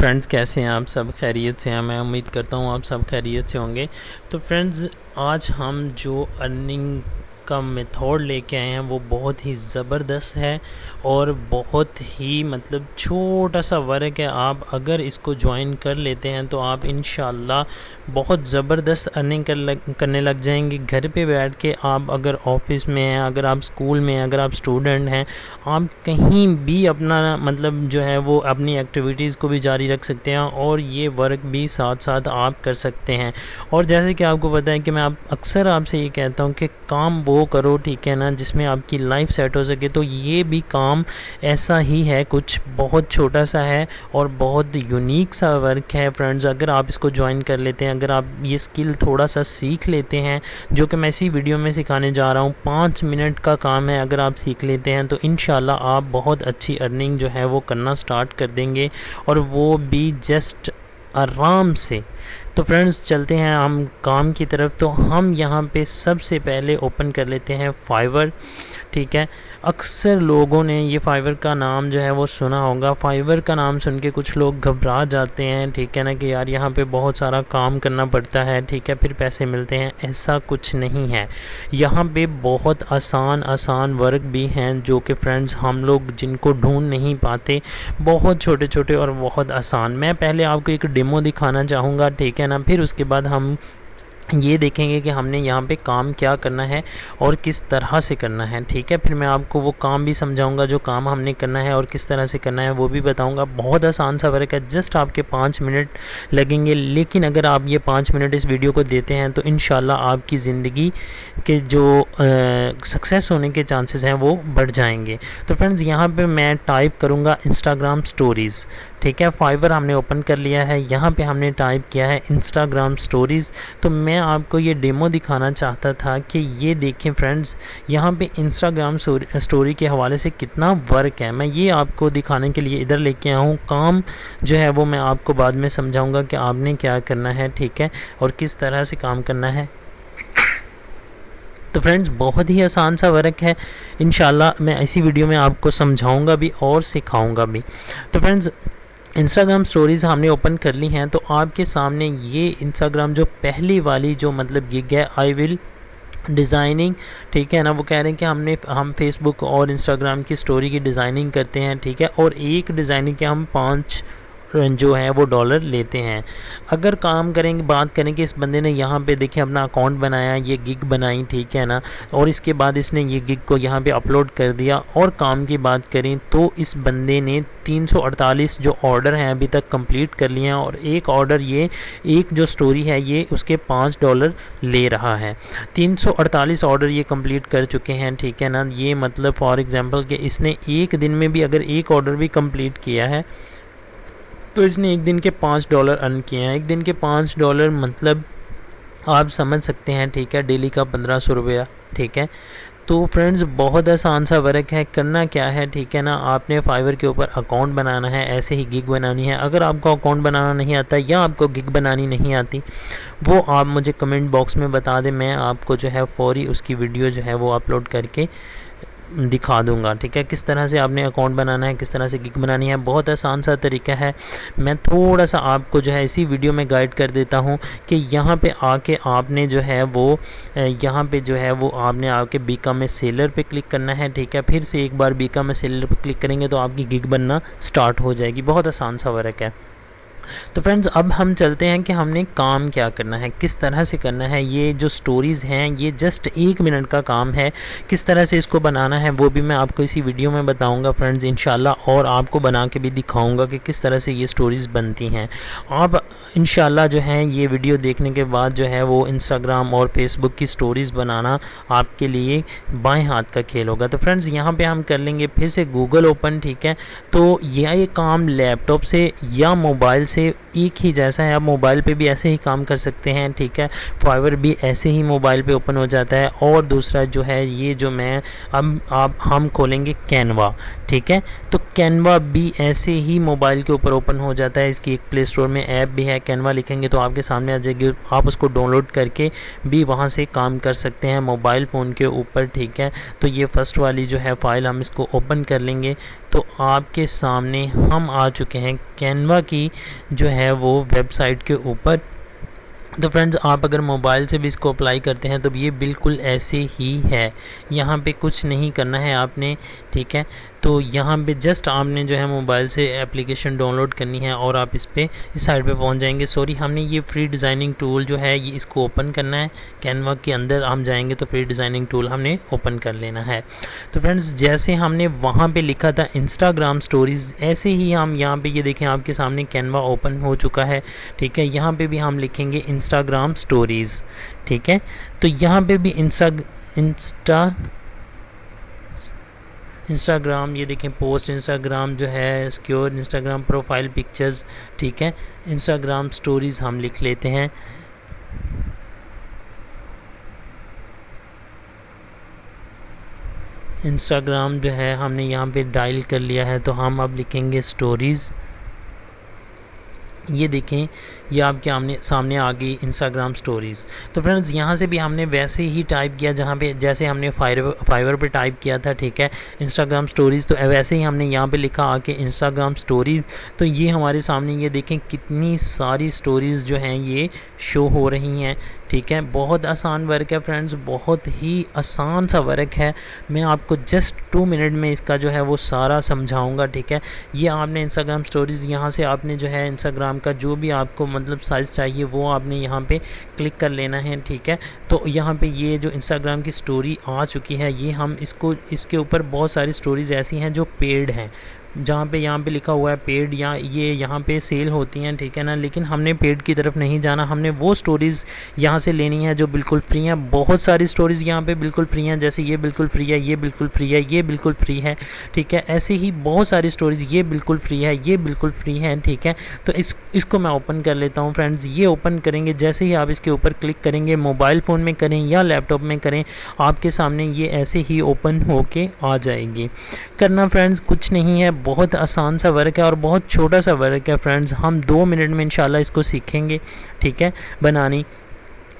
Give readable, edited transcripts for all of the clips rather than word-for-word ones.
Friends, कैसे हैं आप? सब खैरियत से हैं? मैं उम्मीद करता हूँ आप सब खैरियत से होंगे। तो फ्रेंड्स, आज हम जो अर्निंग का मेथड लेके आए हैं वो बहुत ही ज़बरदस्त है और बहुत ही मतलब छोटा सा वर्क है। आप अगर इसको ज्वाइन कर लेते हैं तो आप इंशाल्लाह बहुत ज़बरदस्त अर्निंग करने लग जाएंगे। घर पे बैठ के आप अगर ऑफिस में हैं, अगर आप स्कूल में हैं, अगर आप स्टूडेंट हैं, आप कहीं भी अपना मतलब जो है वो अपनी एक्टिविटीज़ को भी जारी रख सकते हैं और ये वर्क भी साथ साथ आप कर सकते हैं। और जैसे कि आपको पता है कि मैं अक्सर आपसे ये कहता हूँ कि काम वो करो, ठीक है ना, जिसमें आपकी लाइफ सेट हो सके। तो ये भी काम ऐसा ही है, कुछ बहुत छोटा सा है और बहुत यूनिक सा वर्क है फ्रेंड्स। अगर आप इसको ज्वाइन कर लेते हैं, अगर आप ये स्किल थोड़ा सा सीख लेते हैं, जो कि मैं इसी वीडियो में सिखाने जा रहा हूँ, 5 मिनट का काम है, अगर आप सीख लेते हैं तो इंशाल्लाह आप बहुत अच्छी अर्निंग जो है वो करना स्टार्ट कर देंगे, और वो भी जस्ट आराम से। तो फ्रेंड्स, चलते हैं हम काम की तरफ। तो हम यहाँ पे सबसे पहले ओपन कर लेते हैं फाइवर, ठीक है। अक्सर लोगों ने ये फाइवर का नाम जो है वो सुना होगा। फाइवर का नाम सुन के कुछ लोग घबरा जाते हैं, ठीक है ना, कि यार यहाँ पे बहुत सारा काम करना पड़ता है, ठीक है, फिर पैसे मिलते हैं। ऐसा कुछ नहीं है। यहाँ पे बहुत आसान वर्क भी हैं जो कि फ्रेंड्स हम लोग जिनको ढूंढ नहीं पाते, बहुत छोटे छोटे और बहुत आसान। मैं पहले आपको एक डेमो दिखाना चाहूँगा, ठीक है ना, फिर उसके बाद हम ये देखेंगे कि हमने यहाँ पे काम क्या करना है और किस तरह से करना है, ठीक है। फिर मैं आपको वो काम भी समझाऊंगा जो काम हमने करना है, और किस तरह से करना है वो भी बताऊंगा। बहुत आसान सा वर्क है, जस्ट आपके 5 मिनट लगेंगे। लेकिन अगर आप ये 5 मिनट इस वीडियो को देते हैं तो इंशाल्लाह आपकी ज़िंदगी के जो सक्सेस होने के चांसेस हैं वो बढ़ जाएंगे। तो फ्रेंड्स, यहाँ पर मैं टाइप करूँगा इंस्टाग्राम स्टोरीज़, ठीक है। फाइवर हमने ओपन कर लिया है, यहाँ पे हमने टाइप किया है इंस्टाग्राम स्टोरीज़। तो मैं आपको ये डेमो दिखाना चाहता था कि ये देखें फ्रेंड्स, यहाँ पे इंस्टाग्राम स्टोरी के हवाले से कितना वर्क है। मैं ये आपको दिखाने के लिए इधर लेके आया हूँ। काम जो है वो मैं आपको बाद में समझाऊँगा कि आपने क्या करना है, ठीक है, और किस तरह से काम करना है। तो फ्रेंड्स, बहुत ही आसान सा वर्क है। इंशाल्लाह मैं इसी वीडियो में आपको समझाऊँगा भी और सिखाऊँगा भी। तो फ्रेंड्स, इंस्टाग्राम स्टोरीज़ हमने ओपन कर ली हैं। तो आपके सामने ये इंस्टाग्राम जो पहली वाली जो मतलब गिग है, आई विल डिज़ाइनिंग, ठीक है ना, वो कह रहे हैं कि हम फेसबुक और इंस्टाग्राम की स्टोरी की डिज़ाइनिंग करते हैं, ठीक है, और एक डिज़ाइनिंग के हम 5 जो है वो डॉलर लेते हैं। अगर काम करेंगे, बात करें कि इस बंदे ने यहाँ पे देखिए अपना अकाउंट बनाया, ये गिग बनाई, ठीक है ना, और इसके बाद इसने ये गिग को यहाँ पे अपलोड कर दिया। और काम की बात करें तो इस बंदे ने 348 जो ऑर्डर हैं अभी तक कंप्लीट कर लिए हैं, और एक ऑर्डर, ये एक जो स्टोरी है ये उसके 5 डॉलर ले रहा है। 348 ऑर्डर ये कंप्लीट कर चुके हैं, ठीक है ना। ये मतलब फॉर एग्ज़ाम्पल कि इसने एक दिन में भी अगर एक ऑर्डर भी कंप्लीट किया है तो इसने एक दिन के 5 डॉलर अर्न किए हैं। एक दिन के 5 डॉलर मतलब आप समझ सकते हैं, ठीक है, डेली का 1500 रुपया, ठीक है। तो फ्रेंड्स, बहुत आसान सा वर्क है। करना क्या है, ठीक है ना, आपने फाइवर के ऊपर अकाउंट बनाना है, ऐसे ही गिग बनानी है। अगर आपको अकाउंट बनाना नहीं आता या आपको गिग बनानी नहीं आती, वो आप मुझे कमेंट बॉक्स में बता दें, मैं आपको जो है फौरी उसकी वीडियो जो है वो अपलोड करके दिखा दूंगा, ठीक है, किस तरह से आपने अकाउंट बनाना है, किस तरह से गिग बनानी है। बहुत आसान सा तरीका है। मैं थोड़ा सा आपको जो है इसी वीडियो में गाइड कर देता हूँ कि यहाँ पे आके आपने जो है वो यहाँ पे जो है वो आपने आके बीकॉम में सेलर पे क्लिक करना है, ठीक है। फिर से एक बार बीकॉम में सेलर पे क्लिक करेंगे तो आपकी गिग बनना स्टार्ट हो जाएगी। बहुत आसान सा वर्क है। तो फ्रेंड्स, अब हम चलते हैं कि हमने काम क्या करना है, किस तरह से करना है। ये जो स्टोरीज़ हैं ये जस्ट 1 मिनट का काम है। किस तरह से इसको बनाना है वो भी मैं आपको इसी वीडियो में बताऊंगा फ्रेंड्स इंशाल्लाह, और आपको बना के भी दिखाऊंगा कि किस तरह से ये स्टोरीज़ बनती हैं। आप इंशाल्लाह जो है ये वीडियो देखने के बाद जो है वो इंस्टाग्राम और फेसबुक की स्टोरीज़ बनाना आपके लिए बाएँ हाथ का खेल होगा। तो फ्रेंड्स, यहाँ पर हम कर लेंगे फिर से गूगल ओपन, ठीक है। तो यह काम लैपटॉप से या मोबाइल से एक ही जैसा है। आप मोबाइल पे भी ऐसे ही काम कर सकते हैं, ठीक है। फाइवर भी ऐसे ही मोबाइल पे ओपन हो जाता है। और दूसरा जो है ये जो मैं अब हम खोलेंगे कैनवा, ठीक है। तो कैनवा भी ऐसे ही मोबाइल के ऊपर ओपन हो जाता है। इसकी एक प्ले स्टोर में ऐप भी है, कैनवा लिखेंगे तो आपके सामने आ जाएगी। आप उसको डाउनलोड करके भी वहाँ से काम कर सकते हैं मोबाइल फ़ोन के ऊपर, ठीक है। तो ये फर्स्ट वाली जो है फ़ाइल हम इसको ओपन कर लेंगे तो आपके सामने हम आ चुके हैं कैनवा की जो है वो वेबसाइट के ऊपर। तो फ्रेंड्स, आप अगर मोबाइल से भी इसको अप्लाई करते हैं तो ये बिल्कुल ऐसे ही है। यहाँ पे कुछ नहीं करना है आपने, ठीक है। तो यहाँ पे जस्ट आपने जो है मोबाइल से एप्लीकेशन डाउनलोड करनी है और आप इस साइड पे पहुँच जाएंगे। सॉरी, हमने ये फ्री डिज़ाइनिंग टूल जो है ये इसको ओपन करना है। कैनवा के अंदर हम जाएंगे तो फ्री डिज़ाइनिंग टूल हमने ओपन कर लेना है। तो फ्रेंड्स, जैसे हमने वहाँ पे लिखा था इंस्टाग्राम स्टोरीज़, ऐसे ही हम यहाँ पे ये देखें आपके सामने कैनवा ओपन हो चुका है, ठीक है। यहाँ पे भी हम लिखेंगे इंस्टाग्राम स्टोरीज़, ठीक है। तो यहाँ पे भी इंस्टाग्राम ये देखें, पोस्ट इंस्टाग्राम जो है, सिक्योर इंस्टाग्राम प्रोफाइल पिक्चर्स, ठीक है। इंस्टाग्राम स्टोरीज़ हम लिख लेते हैं। इंस्टाग्राम जो है हमने यहाँ पे डायल कर लिया है तो हम अब लिखेंगे स्टोरीज़। ये देखें, ये आपके सामने आ गई इंस्टाग्राम स्टोरीज़। तो फ्रेंड्स, यहाँ से भी हमने वैसे ही टाइप किया जहाँ पे जैसे हमने फाइवर पे टाइप किया था, ठीक है, इंस्टाग्राम स्टोरीज़। तो वैसे ही हमने यहाँ पे लिखा आके इंस्टाग्राम स्टोरीज़। तो ये हमारे सामने ये देखें कितनी सारी स्टोरीज़ जो हैं ये शो हो रही हैं, ठीक है। बहुत आसान वर्क है फ्रेंड्स, बहुत ही आसान सा वर्क है। मैं आपको जस्ट 2 मिनट में इसका जो है वो सारा समझाऊंगा, ठीक है। ये आपने इंस्टाग्राम स्टोरीज़, यहाँ से आपने जो है इंस्टाग्राम का जो भी आपको मतलब साइज़ चाहिए वो आपने यहाँ पे क्लिक कर लेना है, ठीक है। तो यहाँ पे ये जो इंस्टाग्राम की स्टोरी आ चुकी है, ये हम इसके ऊपर बहुत सारी स्टोरीज़ ऐसी हैं जो पेड हैं, जहाँ पे यहाँ पे लिखा हुआ है पेड, या ये यहाँ पे सेल होती हैं, ठीक है ना। लेकिन हमने पेड की तरफ नहीं जाना, हमने वो स्टोरीज़ यहाँ से लेनी है जो बिल्कुल फ्री हैं। बहुत सारी स्टोरीज़ यहाँ पे बिल्कुल फ्री हैं, जैसे ये बिल्कुल फ्री है, ये बिल्कुल फ्री है, ये बिल्कुल फ्री है, ठीक है। ऐसे ही बहुत सारी स्टोरीज़, ये बिल्कुल फ्री है, ये बिल्कुल फ्री है, ठीक है। तो इसको मैं ओपन कर लेता हूँ फ्रेंड्स। ये ओपन करेंगे, जैसे ही आप इसके ऊपर क्लिक करेंगे, मोबाइल फ़ोन में करें या लैपटॉप में करें, आपके सामने ये ऐसे ही ओपन होके आ जाएगी। करना फ्रेंड्स कुछ नहीं है, बहुत आसान सा वर्क है और बहुत छोटा सा वर्क है फ्रेंड्स। हम 2 मिनट में इंशाल्लाह इसको सीखेंगे, ठीक है, बनानी।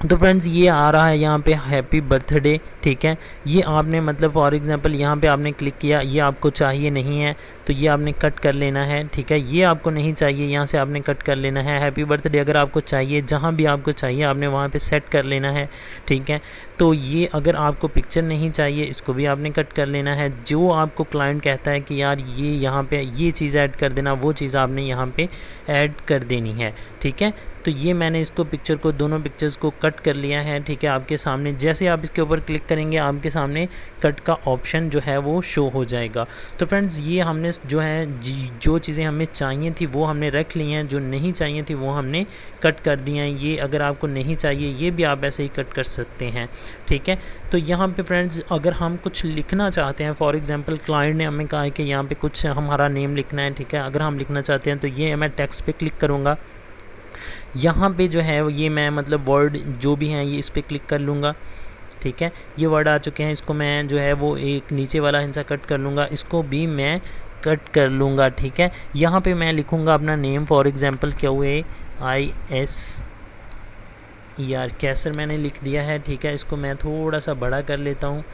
तो फ्रेंड्स, ये आ रहा है यहाँ पे हैप्पी बर्थडे, ठीक है। ये आपने मतलब फॉर एग्जांपल यहाँ पे आपने क्लिक किया, ये आपको चाहिए नहीं है तो ये आपने कट कर लेना है, ठीक है। ये आपको नहीं चाहिए, यहाँ से आपने कट कर लेना है। हैप्पी बर्थडे अगर आपको चाहिए, जहाँ भी आपको चाहिए आपने वहाँ पे सेट कर लेना है, ठीक है। तो ये अगर आपको पिक्चर नहीं चाहिए, इसको भी आपने कट कर लेना है। जो आपको क्लाइंट कहता है कि यार ये यहाँ पे ये चीज़ ऐड कर देना, वो चीज़ आपने यहाँ पे ऐड कर देनी है, ठीक है। तो ये मैंने इसको पिक्चर को, दोनों पिक्चर्स को कट कर लिया है, ठीक है। आपके सामने जैसे आप इसके ऊपर क्लिक करेंगे, आपके सामने कट का ऑप्शन जो है वो शो हो जाएगा। तो फ्रेंड्स, ये हमने जो है जो चीज़ें हमें चाहिए थी वो हमने रख ली हैं, जो नहीं चाहिए थी वो हमने कट कर दी हैं। ये अगर आपको नहीं चाहिए, ये भी आप ऐसे ही कट कर सकते हैं, ठीक है। तो यहाँ पे फ्रेंड्स, अगर हम कुछ लिखना चाहते हैं, फॉर एग्जांपल क्लाइंट ने हमें कहा है कि यहाँ पे कुछ हमारा नेम लिखना है, ठीक है। अगर हम लिखना चाहते हैं तो ये मैं टेक्स्ट पे क्लिक करूँगा। यहाँ पे जो है ये मैं मतलब वर्ड जो भी हैं ये इस पर क्लिक कर लूँगा, ठीक है। ये वर्ड आ चुके हैं, इसको मैं जो है वो एक नीचे वाला हिस्सा कट कर लूँगा, इसको भी मैं कट कर लूँगा, ठीक है। यहाँ पे मैं लिखूँगा अपना नेम, फॉर एग्जांपल QAISER कैसर मैंने लिख दिया है, ठीक है। इसको मैं थोड़ा सा बड़ा कर लेता हूँ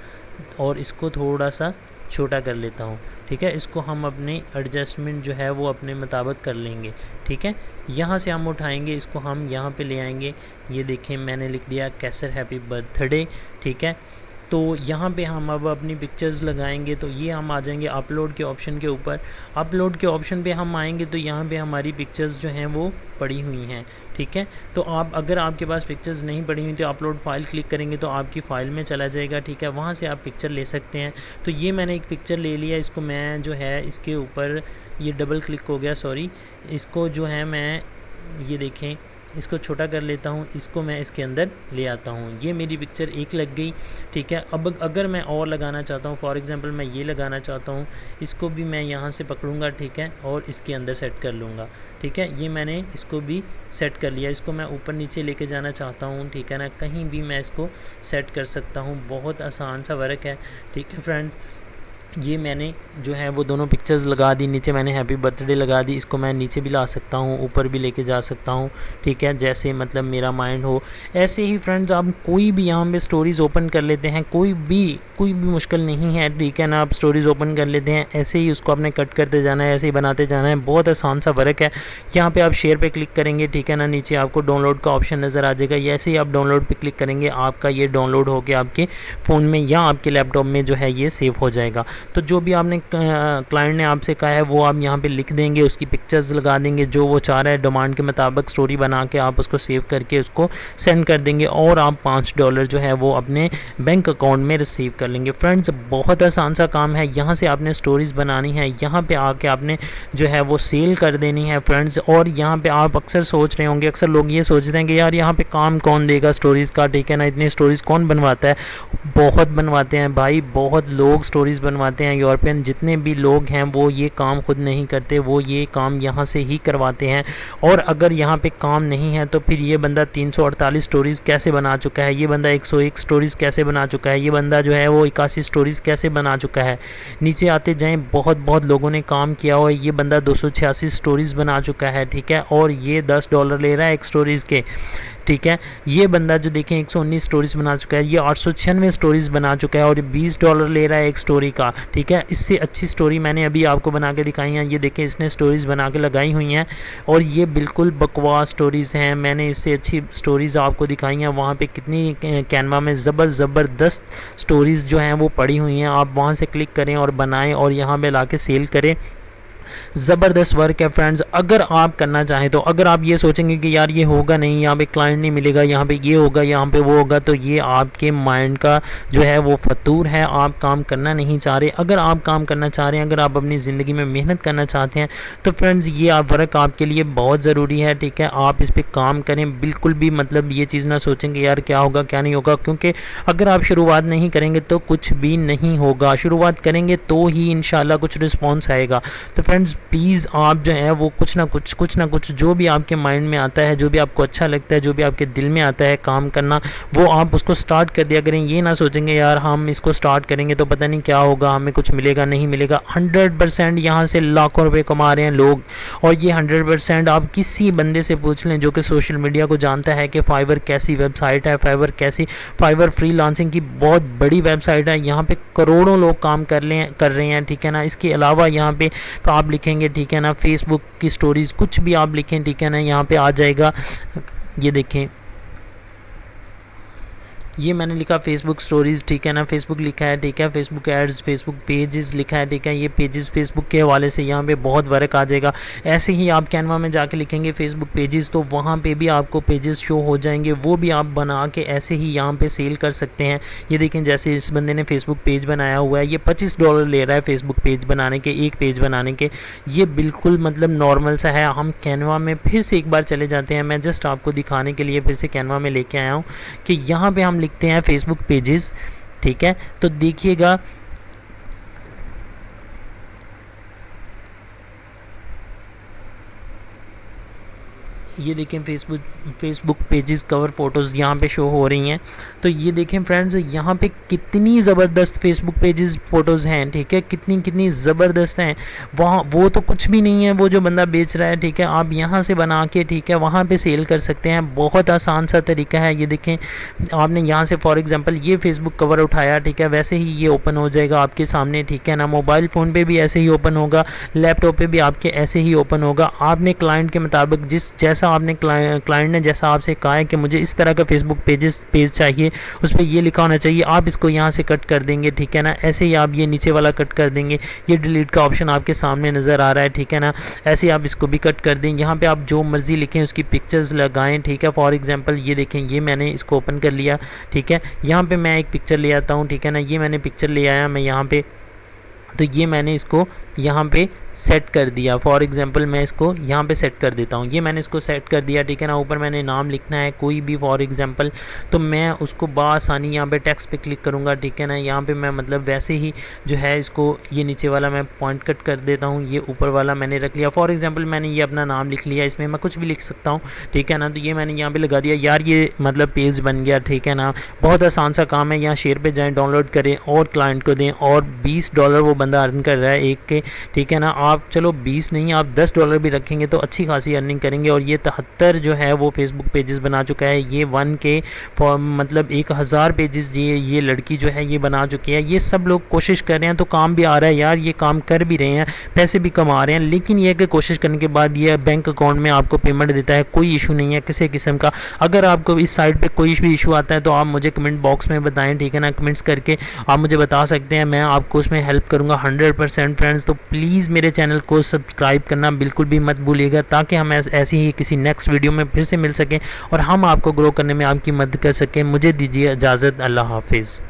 और इसको थोड़ा सा छोटा कर लेता हूँ, ठीक है। इसको हम अपने एडजस्टमेंट जो है वो अपने मुताबिक कर लेंगे, ठीक है। यहाँ से हम उठाएंगे, इसको हम यहाँ पे ले आएंगे। ये देखें मैंने लिख दिया कैसर हैप्पी बर्थडे, ठीक है। तो यहाँ पे हम अब अपनी पिक्चर्स लगाएंगे। तो ये हम आ जाएंगे अपलोड के ऑप्शन के ऊपर। अपलोड के ऑप्शन पे हम आएंगे तो यहाँ पे हमारी पिक्चर्स जो हैं वो पड़ी हुई हैं, ठीक है। तो आप अगर आपके पास पिक्चर्स नहीं पड़ी हुई तो अपलोड फाइल क्लिक करेंगे तो आपकी फ़ाइल में चला जाएगा, ठीक है। वहाँ से आप पिक्चर ले सकते हैं। तो ये मैंने एक पिक्चर ले लिया, इसको मैं जो है इसके ऊपर ये डबल क्लिक हो गया, सॉरी। इसको जो है मैं ये देखें इसको छोटा कर लेता हूँ, इसको मैं इसके अंदर ले आता हूँ। ये मेरी पिक्चर एक लग गई, ठीक है। अब अगर मैं और लगाना चाहता हूँ, फॉर एग्ज़ाम्पल मैं ये लगाना चाहता हूँ, इसको भी मैं यहाँ से पकड़ूँगा, ठीक है, और इसके अंदर सेट कर लूँगा, ठीक है। ये मैंने इसको भी सेट कर लिया। इसको मैं ऊपर नीचे लेके जाना चाहता हूँ, ठीक है ना, कहीं भी मैं इसको सेट कर सकता हूँ। बहुत आसान सा वर्क है, ठीक है फ्रेंड्स। ये मैंने जो है वो दोनों पिक्चर्स लगा दी, नीचे मैंने हैप्पी बर्थडे लगा दी। इसको मैं नीचे भी ला सकता हूँ, ऊपर भी लेके जा सकता हूँ, ठीक है, जैसे मतलब मेरा माइंड हो। ऐसे ही फ्रेंड्स आप कोई भी यहाँ पे स्टोरीज़ ओपन कर लेते हैं, कोई भी मुश्किल नहीं है, ठीक है ना। आप स्टोरीज़ ओपन कर लेते हैं, ऐसे ही उसको आपने कट करते जाना है, ऐसे ही बनाते जाना है। बहुत आसान सा वर्क है। यहाँ पर आप शेयर पर क्लिक करेंगे, ठीक है ना, नीचे आपको डाउनलोड का ऑप्शन नज़र आ जाएगा। ऐसे ही आप डाउनलोड पर क्लिक करेंगे, आपका ये डाउनलोड होकर आपके फ़ोन में या आपके लैपटॉप में जो है ये सेव हो जाएगा। तो जो भी आपने क्लाइंट ने आपसे कहा है वो आप यहाँ पे लिख देंगे, उसकी पिक्चर्स लगा देंगे, जो वो चाह रहा है डिमांड के मुताबिक स्टोरी बना के आप उसको सेव करके उसको सेंड कर देंगे और आप $5 जो है वो अपने बैंक अकाउंट में रिसीव कर लेंगे। फ्रेंड्स बहुत आसान सा काम है। यहाँ से आपने स्टोरीज़ बनानी है, यहाँ पर आके आपने जो है वो सेल कर देनी है फ्रेंड्स। और यहाँ पर आप अक्सर सोच रहे होंगे, अक्सर लोग ये सोचते हैं कि यार यहाँ पर काम कौन देगा स्टोरीज़ का, ठीक है ना, इतनी स्टोरीज़ कौन बनवाता है। बहुत बनवाते हैं भाई, बहुत लोग स्टोरीज़ बनवाते हैं। यूरोपियन जितने भी लोग हैं वो ये काम खुद नहीं करते, वो ये काम यहाँ से ही करवाते हैं। और अगर यहाँ पे काम नहीं है तो फिर ये बंदा 348 स्टोरीज़ कैसे बना चुका है, ये बंदा 101 स्टोरीज़ कैसे बना चुका है, ये बंदा जो है वो 81 स्टोरीज़ कैसे बना चुका है। नीचे आते जाएँ, बहुत लोगों ने काम किया हुआ है। ये बंदा 286 स्टोरीज़ बना चुका है, ठीक है, और ये $10 ले रहा है एक स्टोरीज़ के, ठीक है। ये बंदा जो देखें 119 स्टोरीज़ बना चुका है, ये 896 स्टोरीज़ बना चुका है और $20 ले रहा है एक स्टोरी का, ठीक है। इससे अच्छी स्टोरी मैंने अभी आपको बना के दिखाई हैं। ये देखें इसने स्टोरीज़ बना के लगाई हुई हैं और ये बिल्कुल बकवास स्टोरीज़ हैं। मैंने इससे अच्छी स्टोरीज़ आपको दिखाई हैं। वहाँ पे कितनी कैनवा में ज़बरदस्त स्टोरीज़ जो हैं वो पड़ी हुई हैं। आप वहाँ से क्लिक करें और बनाएँ और यहाँ पे ला के सेल करें। ज़बरदस्त वर्क है फ्रेंड्स। अगर आप करना चाहें तो, अगर आप ये सोचेंगे कि यार ये होगा नहीं, यहाँ पे क्लाइंट नहीं मिलेगा, यहाँ पे ये होगा, यहाँ पे वो होगा, तो ये आपके माइंड का जो है वो फतूर है। आप काम करना नहीं चाह रहे। अगर आप काम करना चाह रहे हैं, अगर आप अपनी ज़िंदगी में मेहनत करना चाहते हैं तो फ्रेंड्स ये आप वर्क आपके लिए बहुत ज़रूरी है, ठीक है। आप इस पर काम करें, बिल्कुल भी मतलब ये चीज़ ना सोचेंगे यार क्या होगा क्या नहीं होगा, क्योंकि अगर आप शुरुआत नहीं करेंगे तो कुछ भी नहीं होगा। शुरुआत करेंगे तो ही इंशाल्लाह कुछ रिस्पॉन्स आएगा। तो फ्रेंड्स प्लीज़ आप जो है वो कुछ ना कुछ जो भी आपके माइंड में आता है, जो भी आपको अच्छा लगता है, जो भी आपके दिल में आता है काम करना, वो आप उसको स्टार्ट कर दिया करें। ये ना सोचेंगे यार हम इसको स्टार्ट करेंगे तो पता नहीं क्या होगा, हमें कुछ मिलेगा नहीं मिलेगा। 100% यहाँ से लाखों रुपए कमा रहे हैं लोग। और ये 100% आप किसी बंदे से पूछ लें जो कि सोशल मीडिया को जानता है कि फाइवर कैसी वेबसाइट है, फाइवर फ्रीलांसिंग की बहुत बड़ी वेबसाइट है। यहाँ पे करोड़ों लोग काम कर रहे हैं, ठीक है ना। इसके अलावा यहाँ पे आप लिखेंगे, ठीक है ना, फेसबुक की स्टोरीज़ कुछ भी आप लिखें, ठीक है ना, यहाँ पे आ जाएगा। ये देखें, ये मैंने लिखा फेसबुक स्टोरीज़, ठीक है ना, फेसबुक लिखा है, ठीक है, फेसबुक एड्स, फेसबुक पेजेस लिखा है, ठीक है। ये पेजेस फेसबुक के हवाले से यहाँ पे बहुत वर्क आ जाएगा। ऐसे ही आप कैनवा में जाके लिखेंगे फेसबुक पेजेस, तो वहाँ पे भी आपको पेजेस शो हो जाएंगे। वो भी आप बना के ऐसे ही यहाँ पे सेल कर सकते हैं। ये देखें, जैसे इस बंदे ने फेसबुक पेज बनाया हुआ है, ये $25 ले रहा है फेसबुक पेज बनाने के, एक पेज बनाने के। ये बिल्कुल मतलब नॉर्मल सा है। हम कैनवा में फिर से एक बार चले जाते हैं। मैं जस्ट आपको दिखाने के लिए फिर से कैनवा में लेके आया हूँ कि यहाँ पर हम लिखते हैं फेसबुक पेजेस, ठीक है। तो देखिएगा, ये देखें फेसबुक पेजेस कवर फ़ोटोज़ यहाँ पे शो हो रही हैं। तो ये देखें फ्रेंड्स, यहाँ पे कितनी ज़बरदस्त फेसबुक पेजेस फ़ोटोज़ हैं, ठीक है, कितनी ज़बरदस्त हैं। वहाँ वो तो कुछ भी नहीं है, वो जो बंदा बेच रहा है, ठीक है, आप यहाँ से बना के, ठीक है, वहाँ पे सेल कर सकते हैं। बहुत आसान सा तरीका है। ये देखें, आपने यहाँ से फॉर एग्ज़ाम्पल ये फेसबुक कवर उठाया, ठीक है, वैसे ही ये ओपन हो जाएगा आपके सामने, ठीक है ना। मोबाइल फ़ोन पर भी ऐसे ही ओपन होगा, लैपटॉप पर भी आपके ऐसे ही ओपन होगा। आपने क्लाइंट के मुताबिक जैसा आपने क्लाइंट ने जैसा आपसे कहा है कि मुझे इस तरह का फेसबुक पेज चाहिए, उस पर ये लिखा होना चाहिए, आप इसको यहाँ से कट कर देंगे, ठीक है ना। ऐसे ही आप ये नीचे वाला कट कर देंगे। ये डिलीट का ऑप्शन आपके सामने नज़र आ रहा है, ठीक है ना। ऐसे ही आप इसको भी कट कर देंगे। यहाँ पे आप जो मर्ज़ी लिखें उसकी पिक्चर्स लगाएं, ठीक है। फॉर एग्जांपल ये देखें, ये मैंने इसको ओपन कर लिया, ठीक है। यहाँ पर मैं एक पिक्चर ले आता हूँ, ठीक है ना। ये मैंने पिक्चर ले आया मैं यहाँ पर, तो ये मैंने इसको यहाँ पे सेट कर दिया। फॉर एग्जांपल मैं इसको यहाँ पे सेट कर देता हूँ, ये मैंने इसको सेट कर दिया, ठीक है ना। ऊपर मैंने नाम लिखना है कोई भी फॉर एग्जांपल, तो मैं उसको बासानी यहाँ पे टेक्स्ट पे क्लिक करूँगा, ठीक है ना। यहाँ पे मैं मतलब वैसे ही जो है इसको ये नीचे वाला मैं पॉइंट कट कर देता हूँ, ये ऊपर वाला मैंने रख लिया। फॉर एग्जांपल मैंने ये अपना नाम लिख लिया, इसमें मैं कुछ भी लिख सकता हूँ, ठीक है ना। तो ये मैंने यहाँ पे लगा दिया यार, ये मतलब पेज बन गया, ठीक है ना। बहुत आसान सा काम है। यहाँ शेयर पे जाएँ, डाउनलोड करें और क्लाइंट को दें, और $20 वो बंदा अर्न कर रहा है एक के, ठीक है ना। आप चलो 20 नहीं, आप $10 भी रखेंगे तो अच्छी खासी अर्निंग करेंगे। और ये 73 जो है वो फेसबुक पेजेस बना चुका है। ये 1K मतलब 1000 पेजेस ये लड़की जो है ये बना चुकी है। ये सब लोग कोशिश कर रहे हैं, तो काम भी आ रहा है यार, ये काम कर भी रहे हैं, पैसे भी कमा रहे हैं। लेकिन ये कि कोशिश करने के बाद ये बैंक अकाउंट में आपको पेमेंट देता है, कोई इशू नहीं है किसी किस्म का। अगर आपको इस साइट पे कोई भी इशू आता है तो आप मुझे कमेंट बॉक्स में बताएं, ठीक है ना। कमेंट्स करके आप मुझे बता सकते हैं, मैं आपको उसमें हेल्प करूँगा 100% फ्रेंड्स। तो प्लीज़ मेरे चैनल को सब्सक्राइब करना बिल्कुल भी मत भूलिएगा, ताकि हम ऐसी ही किसी नेक्स्ट वीडियो में फिर से मिल सकें और हम आपको ग्रो करने में आपकी मदद कर सकें। मुझे दीजिए इजाज़त, अल्लाह हाफिज़।